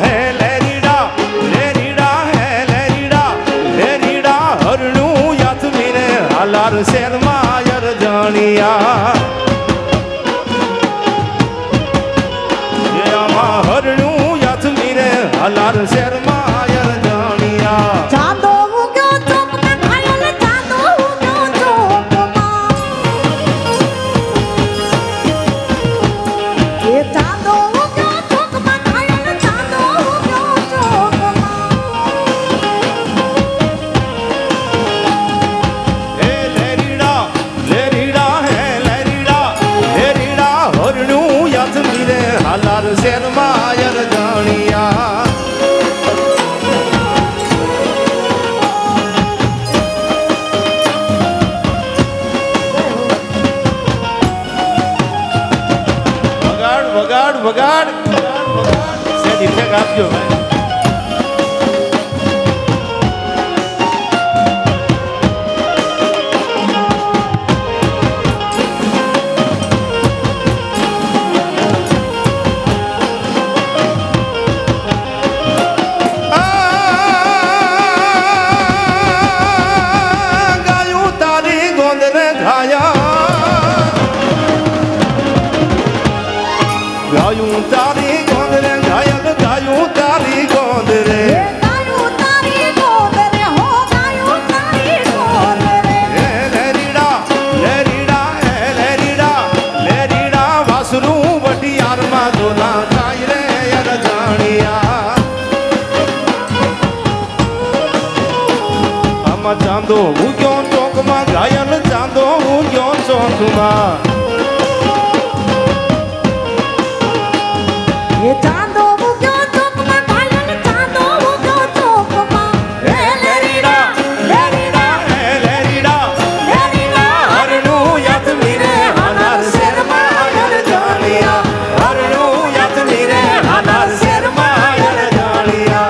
है लेरीडा है लेरीडा हरणू याद मीरे हालार शेर मायर जानिया ये आमा हरणू याद मीरे हालार शेर मायर जानिया चांदो उग्यो चौक में घायल चांदो उग्यो चौक में ये चांदो उग्यो चौक में घायल चांदो उग्यो चौक में हे लेरीडा है लेरीडा हरणू याद मीरे हालार शेर मायर जानिया વગાડ સેજ ઇફેક્ટ આપજો ભાઈ ગાયું તારી ગોંદને ઘાયા ગાયું તારી ગોંદરે ઘાયલ ગાયું તારી ગોંદરે ये गायूं तारी गोद रे हो गायूं तारी गोद रे હે લેરીડા વાસરું વટિયારમાં દોલા થાય રે યર જાણિયા આમાં ચાંદો ઉગ્યો ચોકમાં ઘાયલ ચાંદો ઉગ્યો ચોકમાં ये चांदो उग्यो चौक में घायल चांदो उग्यो चौक में હે લેરીડા હરણું યાદ મીરે હાલાર શેરમાં યર જાણિયા હરણું યાદ મીરે હાલાર શેરમાં યર જાણિયા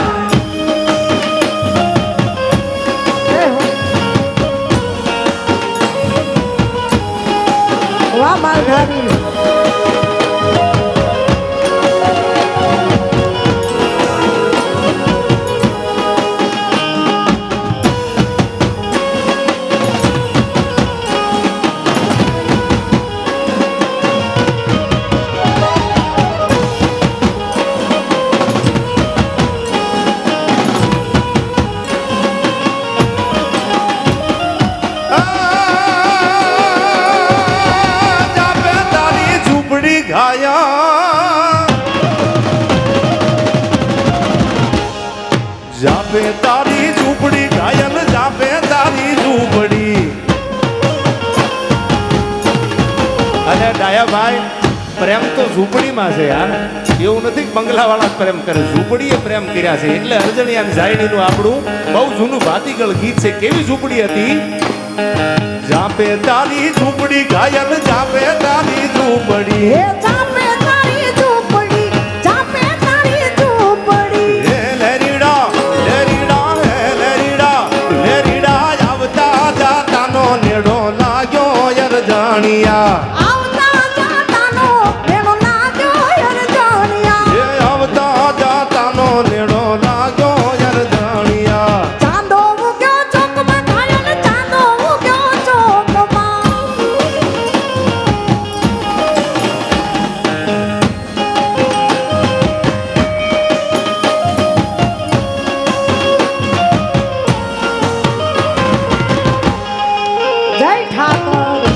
वाह मालधारी જાપે તારી ઝૂંપડી ઘાયા જાપે તારી ઝૂંપડી ઘાયલ જાપે તારી ઝૂંપડી અને ડાયાભાઈ પ્રેમ તો ઝૂંપડીમાં છે યાર એવું નથી કે બંગલાવાળા જ પ્રેમ કરે ઝૂંપડીએ પ્રેમ કર્યા છે એટલે અર્જણિયા ઝાયણીનું આપણું બહુ જૂનું ભાતીગળ ગીત છે કેવી ઝૂંપડી હતી જાપે તારી ઝૂંપડી ઘાયલ જાપે તારી ઝૂંપડી ये चापे तारी झोपड़ी चापे तारी झोपड़ी હે લેરીડા આવતા જાતાનો નેડો લાગ્યો યર જાણિયા आवता जातानो मेणो लाग्यो यर जानिया હે આવતા જાતાનો નેડો લાગ્યો યર જાણિયા चांदो उग्यो चौक में घायल चांदो उग्यो चौक में जय ठाकुर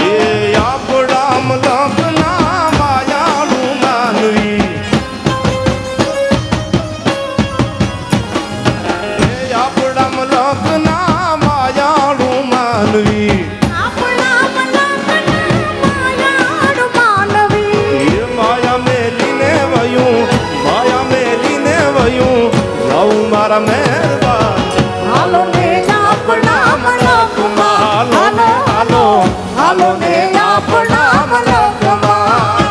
એ આપણા મલકના માયાળું માનવી એ આપણા મલકના માયાળું માનવી આપણા મલકના માયાળુ માનવી એ માયા મેલીને વયું જાઉં મારા મહેરબાન હાલો ને આપણા મલકમાં હાલો હાલો ને આપણા મલકમાં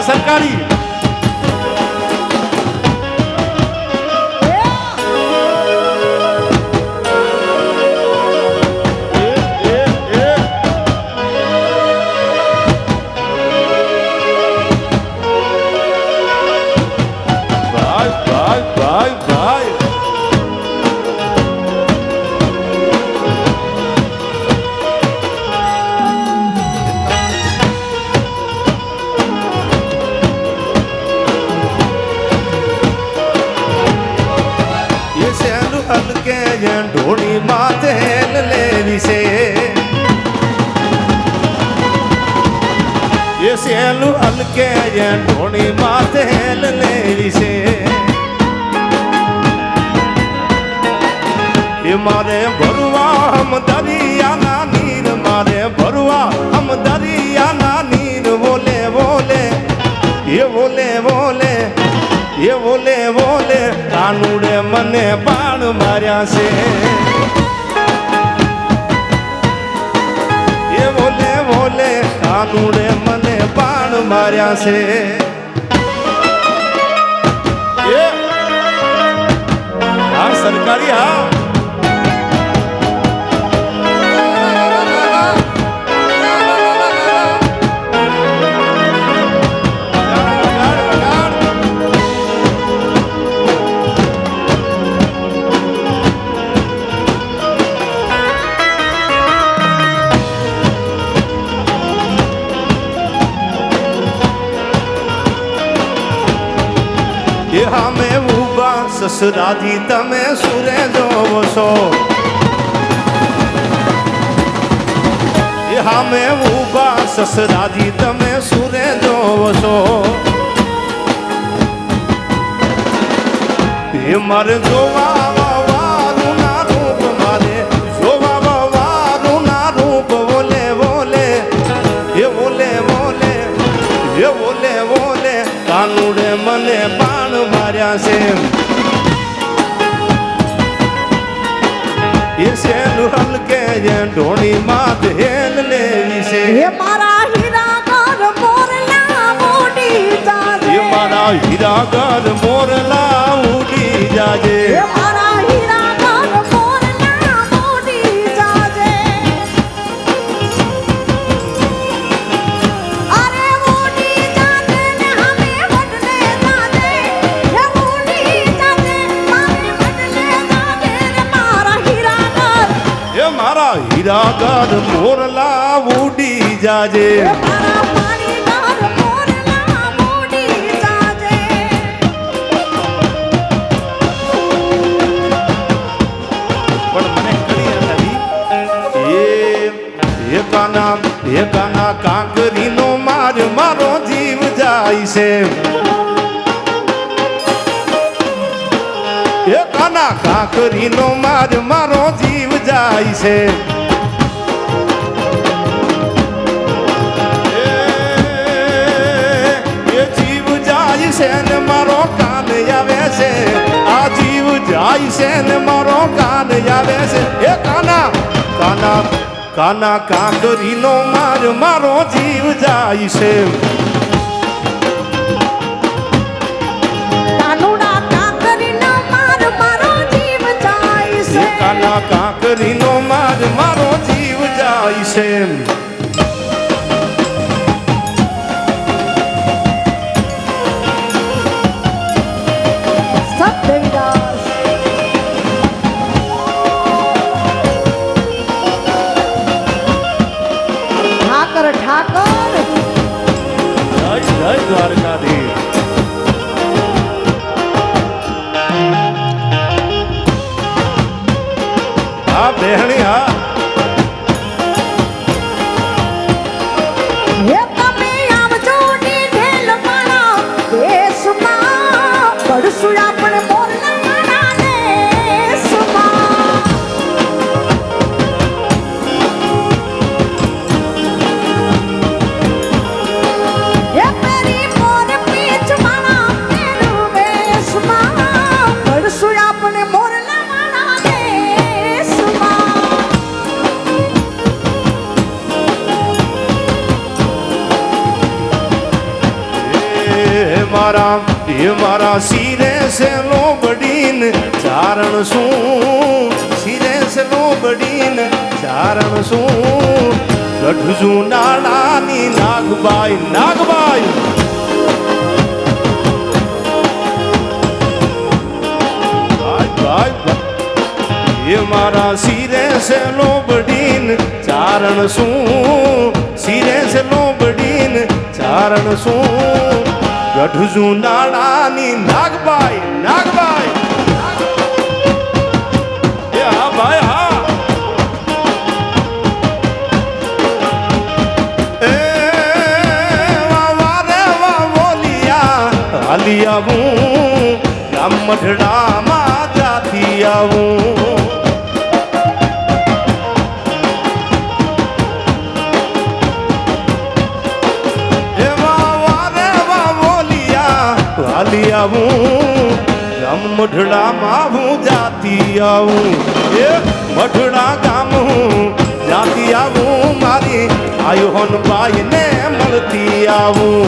સરકારી ભાઈ ભાઈ ભાઈ ભાઈ ये सैलू हल्के ढोड़ी माथे लेवी से ये सैलू हल्के ढोड़ी माथे लेवी से ये मारे भरुआ हम दरिया ना नीर मारे भरुआ हम दरिया ना नीर बोले बोले ये बोले बोले ये बोले बोले कानूड़े मने बाण मार्या से ये बोले बोले कानूड़े मने बाण मार्या से ये हाँ सरकारी हाँ ये हमें उबा ससुराजी तमे सुरे जोवो सो ये हमें उबा ससुराजी तमे सुरे जोवो सो ये मारे जोवा वारू ना रूप मारे जोवा वारू ना रूप बोले बोले ये बोले बोले ये बोले बोले कानूड़े मने बाण मार्या से ये सैलू हल्के ढोणी मात हेल लेवी से ये मारा हीरा घर मोरला मोडी जाजे ये मारा हीरा घर मोरला उड़ी जाजे ये मारा हीरा घर मोरला मोडी जाजे अरे मोडी जाजे ने हमें बदले जाजे ये मोडी जाजे हमें बदले जाजे रे मारा हीरा घर ये मारा हीरा घर मोरला उड़ी जाजे ये मारा पानी घर मोरला मोडी जाजे પણ મને કડી આવી એ કાના કાંકરીનો માર મારો જીવ જાય છે એ કાના કાંકરીનો માર મારો જીવ જાય છે એ જીવ જાય છે ને મારો કાન આવે છે આ જીવ જાય છે ને મારો કાન આવે છે એ કાના કાના કાના કાંકરીનો માર મારો જીવ જાય છે કાનુડા કાકરીનો માર મારો જીવ જાય એ છે કાના કાંકરીનો માર મારો જીવ જાય છે સતદેવીદાસ ઠાકર ઠાકર જય જય દ્વારકાધીશ હા બેહણી હા હે તમે આવજો ઢેલ મારા દેશમાં પડશું આપણે મોરલા મારા દેશમાં હે પેરી મોર પીછ મારા પેલું વેશમાં પડશું આપણે મોરલા મારા દેશમાં મારા શિરે છે લોબડીન ચારણ શું શિરે છે લોબડીન ચારણ શું ગઢજુ નાણાની નાગબાઈ નાગબાઈ મારા શિરે છે લોબડીન ચારણ શું શિરે છે લોબડીન ચારણ શું ગઢજુ નાણાની નાગબાઈ નાગબાઈ એ હા ભાઈ હા એ વારે વા બોલિયા હાલી આવું ગામ મઢડામાં જાતી આવું હાલી આવું ગામ મઢડામાં હું જાતી આવું એ મઢડા ગામ હું જાતી આવું મારી આયુહન બાઈ ને મળતી આવું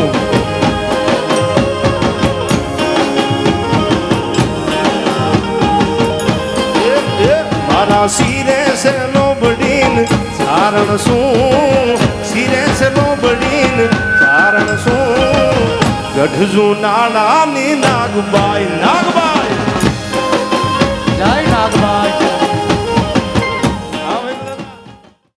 મારા શિરે છે લોબડીન ચારણ શું શિરે છે લોબડીન ચારણ શું ગઢજુ નાણાની નાગબાઈ નાગબાઈ